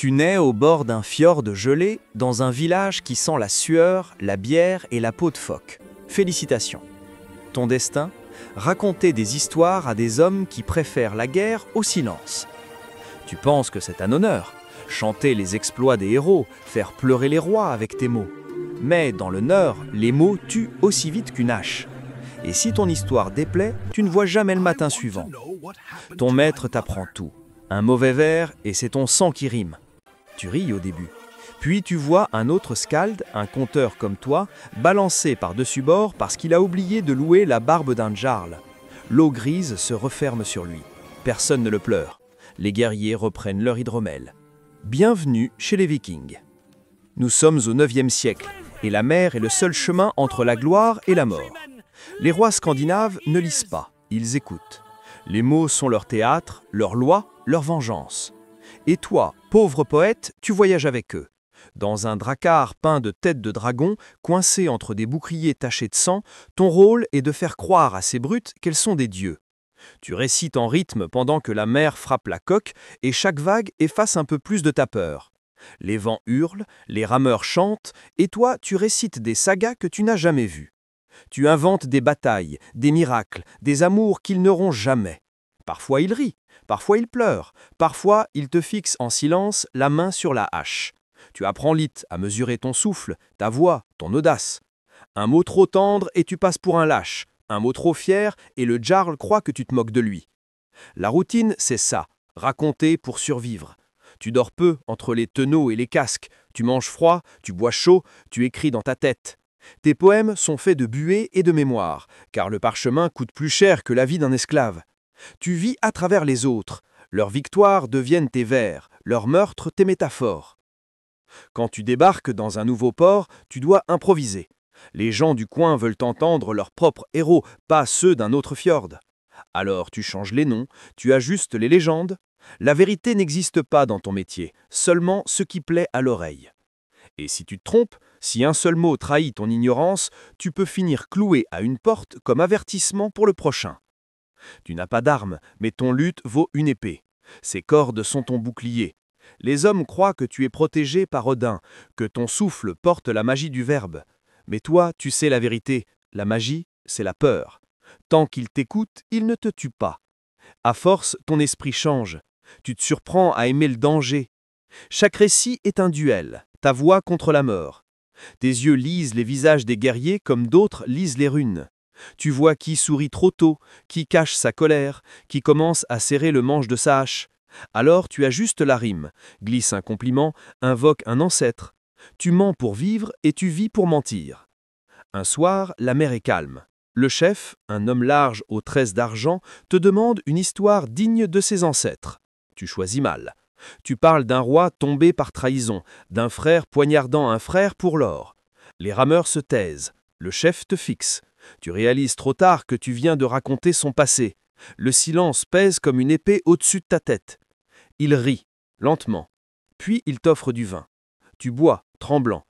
Tu nais au bord d'un fjord gelé, dans un village qui sent la sueur, la bière et la peau de phoque. Félicitations. Ton destin? Raconter des histoires à des hommes qui préfèrent la guerre au silence. Tu penses que c'est un honneur, chanter les exploits des héros, faire pleurer les rois avec tes mots. Mais dans le Nord, les mots tuent aussi vite qu'une hache. Et si ton histoire déplaît, tu ne vois jamais le matin suivant. Ton maître t'apprend tout. Un mauvais vers et c'est ton sang qui rime. Tu ris au début. Puis tu vois un autre skald, un conteur comme toi, balancé par-dessus bord parce qu'il a oublié de louer la barbe d'un jarl. L'eau grise se referme sur lui. Personne ne le pleure. Les guerriers reprennent leur hydromel. Bienvenue chez les Vikings. Nous sommes au IXe siècle, et la mer est le seul chemin entre la gloire et la mort. Les rois scandinaves ne lisent pas, ils écoutent. Les mots sont leur théâtre, leur loi, leur vengeance. Et toi, pauvre poète, tu voyages avec eux. Dans un drakkar peint de têtes de dragon, coincé entre des boucliers tachés de sang, ton rôle est de faire croire à ces brutes qu'elles sont des dieux. Tu récites en rythme pendant que la mer frappe la coque et chaque vague efface un peu plus de ta peur. Les vents hurlent, les rameurs chantent, et toi, tu récites des sagas que tu n'as jamais vues. Tu inventes des batailles, des miracles, des amours qu'ils n'auront jamais. Parfois ils rient, parfois ils pleurent, parfois ils te fixent en silence la main sur la hache. Tu apprends vite à mesurer ton souffle, ta voix, ton audace. Un mot trop tendre et tu passes pour un lâche. Un mot trop fier et le jarl croit que tu te moques de lui. La routine, c'est ça, raconter pour survivre. Tu dors peu entre les tonneaux et les casques, tu manges froid, tu bois chaud, tu écris dans ta tête. Tes poèmes sont faits de buée et de mémoire, car le parchemin coûte plus cher que la vie d'un esclave. Tu vis à travers les autres, leurs victoires deviennent tes vers, leurs meurtres tes métaphores. Quand tu débarques dans un nouveau port, tu dois improviser. Les gens du coin veulent entendre leurs propres héros, pas ceux d'un autre fjord. Alors tu changes les noms, tu ajustes les légendes. La vérité n'existe pas dans ton métier, seulement ce qui plaît à l'oreille. Et si tu te trompes, si un seul mot trahit ton ignorance, tu peux finir cloué à une porte comme avertissement pour le prochain. Tu n'as pas d'arme, mais ton luth vaut une épée. Ses cordes sont ton bouclier. Les hommes croient que tu es protégé par Odin, que ton souffle porte la magie du verbe. Mais toi, tu sais la vérité, la magie, c'est la peur. Tant qu'il t'écoute, il ne te tue pas. À force, ton esprit change. Tu te surprends à aimer le danger. Chaque récit est un duel, ta voix contre la mort. Tes yeux lisent les visages des guerriers comme d'autres lisent les runes. Tu vois qui sourit trop tôt, qui cache sa colère, qui commence à serrer le manche de sa hache. Alors tu ajustes la rime, glisses un compliment, invoques un ancêtre. Tu mens pour vivre et tu vis pour mentir. Un soir, la mer est calme. Le chef, un homme large aux tresses d'argent, te demande une histoire digne de ses ancêtres. Tu choisis mal. Tu parles d'un roi tombé par trahison, d'un frère poignardant un frère pour l'or. Les rameurs se taisent. Le chef te fixe. Tu réalises trop tard que tu viens de raconter son passé. Le silence pèse comme une épée au-dessus de ta tête. Il rit, lentement. Puis il t'offre du vin. Tu bois, tremblant.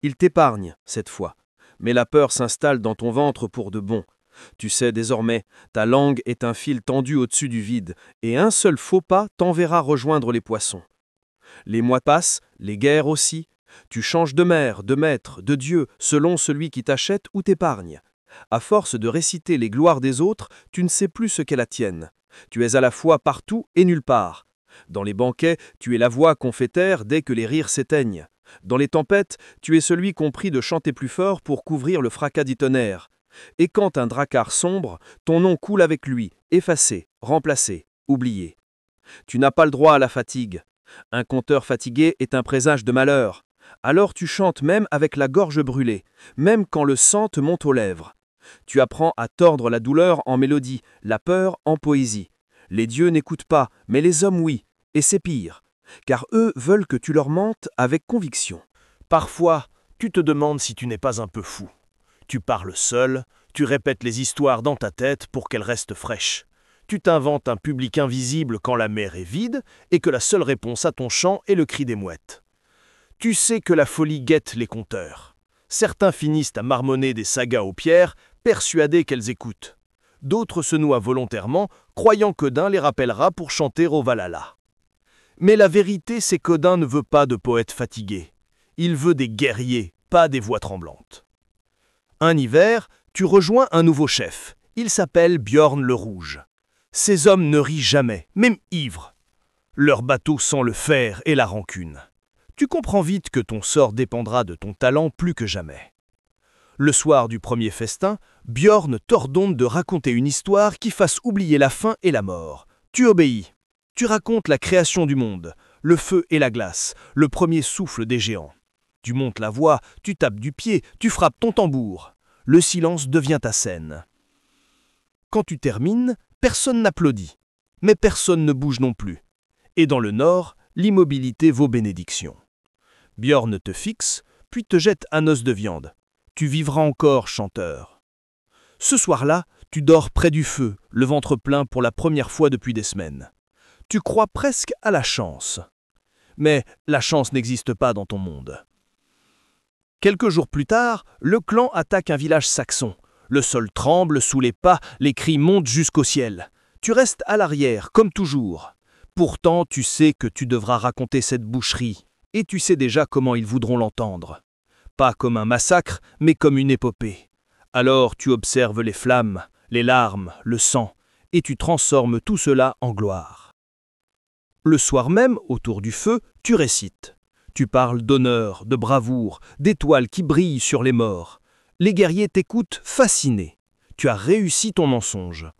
Il t'épargne, cette fois. Mais la peur s'installe dans ton ventre pour de bon. Tu sais désormais, ta langue est un fil tendu au-dessus du vide, et un seul faux pas t'enverra rejoindre les poissons. Les mois passent, les guerres aussi. Tu changes de mère, de maître, de Dieu, selon celui qui t'achète ou t'épargne. À force de réciter les gloires des autres, tu ne sais plus ce qu'est la tienne. Tu es à la fois partout et nulle part. Dans les banquets, tu es la voix qu'on fait taire dès que les rires s'éteignent. Dans les tempêtes, tu es celui qu'on prie de chanter plus fort pour couvrir le fracas du tonnerre. Et quand un drakkar sombre, ton nom coule avec lui, effacé, remplacé, oublié. Tu n'as pas le droit à la fatigue. Un conteur fatigué est un présage de malheur. Alors tu chantes même avec la gorge brûlée, même quand le sang te monte aux lèvres. Tu apprends à tordre la douleur en mélodie, la peur en poésie. Les dieux n'écoutent pas, mais les hommes oui, et c'est pire, car eux veulent que tu leur mentes avec conviction. Parfois, tu te demandes si tu n'es pas un peu fou. Tu parles seul, tu répètes les histoires dans ta tête pour qu'elles restent fraîches. Tu t'inventes un public invisible quand la mer est vide et que la seule réponse à ton chant est le cri des mouettes. Tu sais que la folie guette les conteurs. Certains finissent à marmonner des sagas aux pierres, persuadés qu'elles écoutent. D'autres se noient volontairement, croyant qu'Odin les rappellera pour chanter au Valhalla. Mais la vérité, c'est qu'Odin ne veut pas de poètes fatigués. Il veut des guerriers, pas des voix tremblantes. Un hiver, tu rejoins un nouveau chef. Il s'appelle Bjorn le Rouge. Ces hommes ne rient jamais, même ivres. Leur bateau sent le fer et la rancune. Tu comprends vite que ton sort dépendra de ton talent plus que jamais. Le soir du premier festin, Bjorn t'ordonne de raconter une histoire qui fasse oublier la faim et la mort. Tu obéis. Tu racontes la création du monde, le feu et la glace, le premier souffle des géants. Tu montes la voix, tu tapes du pied, tu frappes ton tambour. Le silence devient ta scène. Quand tu termines, personne n'applaudit, mais personne ne bouge non plus. Et dans le nord, l'immobilité vaut bénédiction. Bjorn te fixe, puis te jette un os de viande. Tu vivras encore, chanteur. Ce soir-là, tu dors près du feu, le ventre plein pour la première fois depuis des semaines. Tu crois presque à la chance. Mais la chance n'existe pas dans ton monde. Quelques jours plus tard, le clan attaque un village saxon. Le sol tremble sous les pas, les cris montent jusqu'au ciel. Tu restes à l'arrière, comme toujours. Pourtant, tu sais que tu devras raconter cette boucherie, et tu sais déjà comment ils voudront l'entendre. Pas comme un massacre, mais comme une épopée. Alors tu observes les flammes, les larmes, le sang, et tu transformes tout cela en gloire. Le soir même, autour du feu, tu récites. Tu parles d'honneur, de bravoure, d'étoiles qui brillent sur les morts. Les guerriers t'écoutent fascinés. Tu as réussi ton mensonge.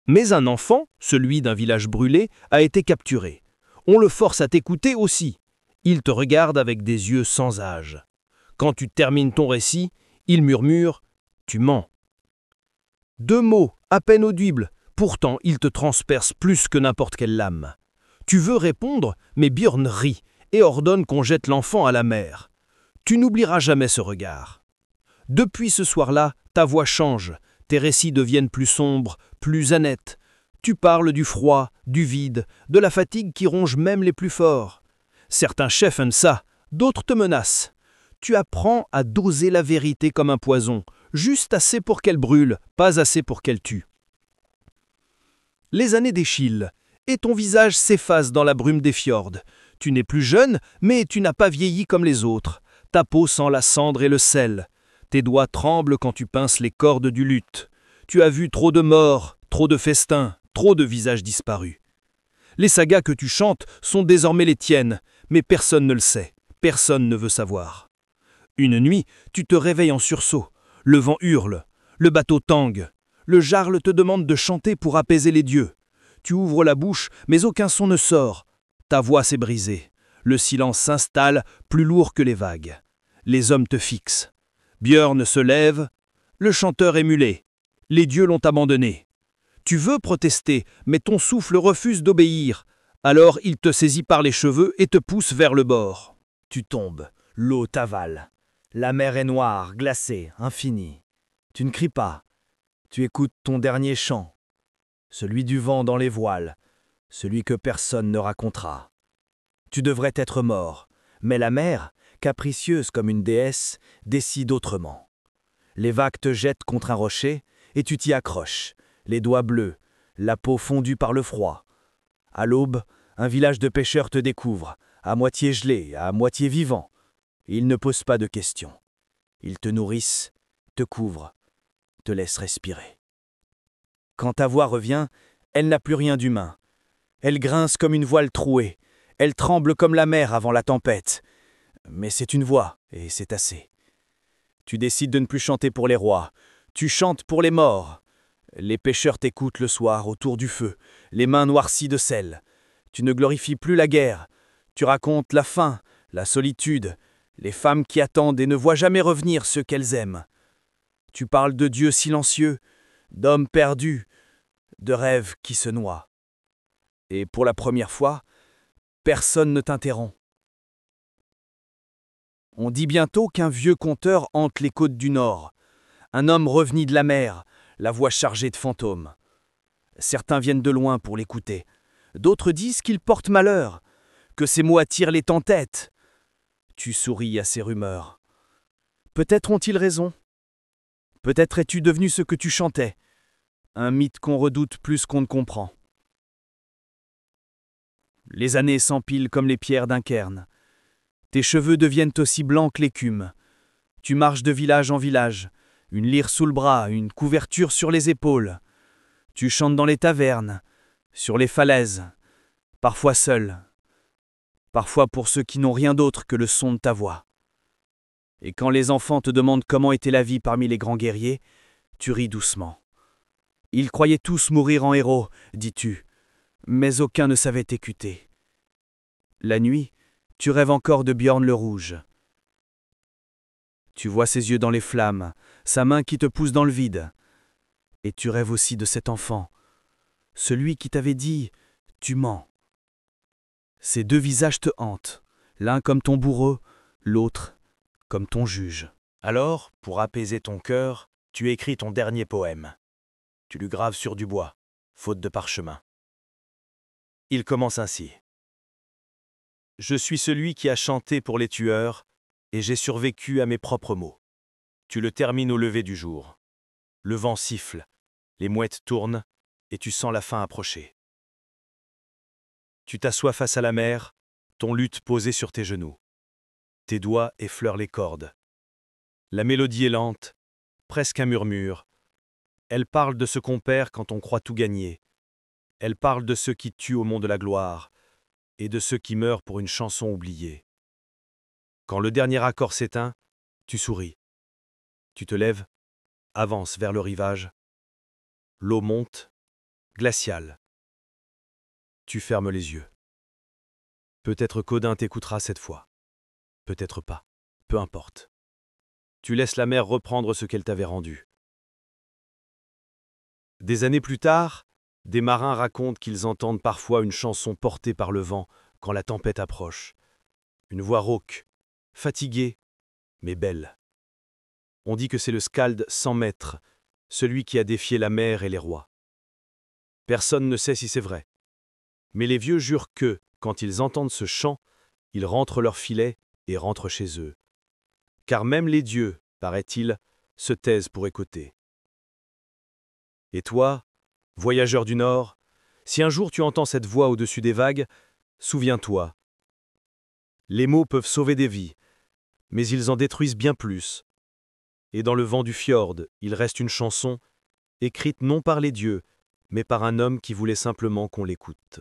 Mais un enfant, celui d'un village brûlé, a été capturé. On le force à t'écouter aussi. Il te regarde avec des yeux sans âge. Quand tu termines ton récit, il murmure « Tu mens ». 2 mots, à peine audibles, pourtant ils te transpercent plus que n'importe quelle lame. Tu veux répondre, mais Bjorn rit et ordonne qu'on jette l'enfant à la mer. Tu n'oublieras jamais ce regard. Depuis ce soir-là, ta voix change, tes récits deviennent plus sombres, plus honnêtes. Tu parles du froid, du vide, de la fatigue qui ronge même les plus forts. Certains chefs aiment ça, d'autres te menacent. Tu apprends à doser la vérité comme un poison, juste assez pour qu'elle brûle, pas assez pour qu'elle tue. Les années défilent, et ton visage s'efface dans la brume des fjords. Tu n'es plus jeune, mais tu n'as pas vieilli comme les autres. Ta peau sent la cendre et le sel. Tes doigts tremblent quand tu pinces les cordes du luth. Tu as vu trop de morts, trop de festins, trop de visages disparus. Les sagas que tu chantes sont désormais les tiennes, mais personne ne le sait, personne ne veut savoir. Une nuit, tu te réveilles en sursaut. Le vent hurle, le bateau tangue. Le jarle te demande de chanter pour apaiser les dieux. Tu ouvres la bouche, mais aucun son ne sort. Ta voix s'est brisée. Le silence s'installe, plus lourd que les vagues. Les hommes te fixent. Bjorn se lève. Le chanteur est muet. Les dieux l'ont abandonné. Tu veux protester, mais ton souffle refuse d'obéir. Alors il te saisit par les cheveux et te pousse vers le bord. Tu tombes, l'eau t'avale. La mer est noire, glacée, infinie. Tu ne cries pas. Tu écoutes ton dernier chant. Celui du vent dans les voiles. Celui que personne ne racontera. Tu devrais être mort, mais la mer, capricieuse comme une déesse, décide autrement. Les vagues te jettent contre un rocher et tu t'y accroches, les doigts bleus, la peau fondue par le froid. À l'aube, un village de pêcheurs te découvre, à moitié gelé, à moitié vivant. Ils ne posent pas de questions. Ils te nourrissent, te couvrent, te laissent respirer. Quand ta voix revient, elle n'a plus rien d'humain. Elle grince comme une voile trouée. Elle tremble comme la mer avant la tempête. Mais c'est une voix, et c'est assez. Tu décides de ne plus chanter pour les rois. Tu chantes pour les morts. Les pêcheurs t'écoutent le soir autour du feu, les mains noircies de sel. Tu ne glorifies plus la guerre. Tu racontes la faim, la solitude, les femmes qui attendent et ne voient jamais revenir ceux qu'elles aiment. Tu parles de dieux silencieux, d'hommes perdus, de rêves qui se noient. Et pour la première fois, personne ne t'interrompt. On dit bientôt qu'un vieux conteur hante les côtes du Nord, un homme revenu de la mer, la voix chargée de fantômes. Certains viennent de loin pour l'écouter. D'autres disent qu'il porte malheur, que ses mots attirent les tempêtes. Tu souris à ces rumeurs. Peut-être ont-ils raison. Peut-être es-tu devenu ce que tu chantais, un mythe qu'on redoute plus qu'on ne comprend. Les années s'empilent comme les pierres d'un cairn. Tes cheveux deviennent aussi blancs que l'écume. Tu marches de village en village, une lyre sous le bras, une couverture sur les épaules. Tu chantes dans les tavernes, sur les falaises, parfois seul, parfois pour ceux qui n'ont rien d'autre que le son de ta voix. Et quand les enfants te demandent comment était la vie parmi les grands guerriers, tu ris doucement. Ils croyaient tous mourir en héros, dis-tu, mais aucun ne savait t'écuter. La nuit, tu rêves encore de Bjorn le Rouge. Tu vois ses yeux dans les flammes, sa main qui te pousse dans le vide. Et tu rêves aussi de cet enfant, celui qui t'avait dit « tu mens ». Ces deux visages te hantent, l'un comme ton bourreau, l'autre comme ton juge. Alors, pour apaiser ton cœur, tu écris ton dernier poème. Tu le graves sur du bois, faute de parchemin. Il commence ainsi. Je suis celui qui a chanté pour les tueurs, et j'ai survécu à mes propres mots. Tu le termines au lever du jour. Le vent siffle, les mouettes tournent, et tu sens la fin approcher. Tu t'assois face à la mer, ton luth posé sur tes genoux. Tes doigts effleurent les cordes. La mélodie est lente, presque un murmure. Elle parle de ce qu'on perd quand on croit tout gagner. Elle parle de ceux qui tuent au mont de la gloire, et de ceux qui meurent pour une chanson oubliée. Quand le dernier accord s'éteint, tu souris. Tu te lèves, avances vers le rivage. L'eau monte, glaciale. Tu fermes les yeux. Peut-être qu'Odin t'écoutera cette fois. Peut-être pas. Peu importe. Tu laisses la mer reprendre ce qu'elle t'avait rendu. Des années plus tard, des marins racontent qu'ils entendent parfois une chanson portée par le vent quand la tempête approche. Une voix rauque, fatiguée, mais belle. On dit que c'est le skald 100 mètres, celui qui a défié la mer et les rois. Personne ne sait si c'est vrai. Mais les vieux jurent que, quand ils entendent ce chant, ils rentrent leur filet et rentrent chez eux. Car même les dieux, paraît-il, se taisent pour écouter. Et toi, voyageur du Nord, si un jour tu entends cette voix au-dessus des vagues, souviens-toi. Les mots peuvent sauver des vies, mais ils en détruisent bien plus. Et dans le vent du fjord, il reste une chanson, écrite non par les dieux, mais par un homme qui voulait simplement qu'on l'écoute.